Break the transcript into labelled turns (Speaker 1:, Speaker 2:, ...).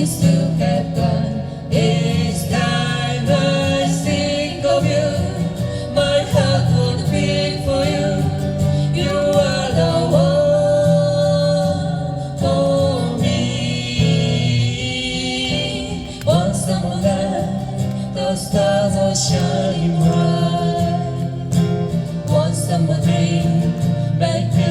Speaker 1: seems to have gone. Each time I think of you, my heart would beat for you. You are the one for me. One summer night, the stars will shine bright. One summer day, make me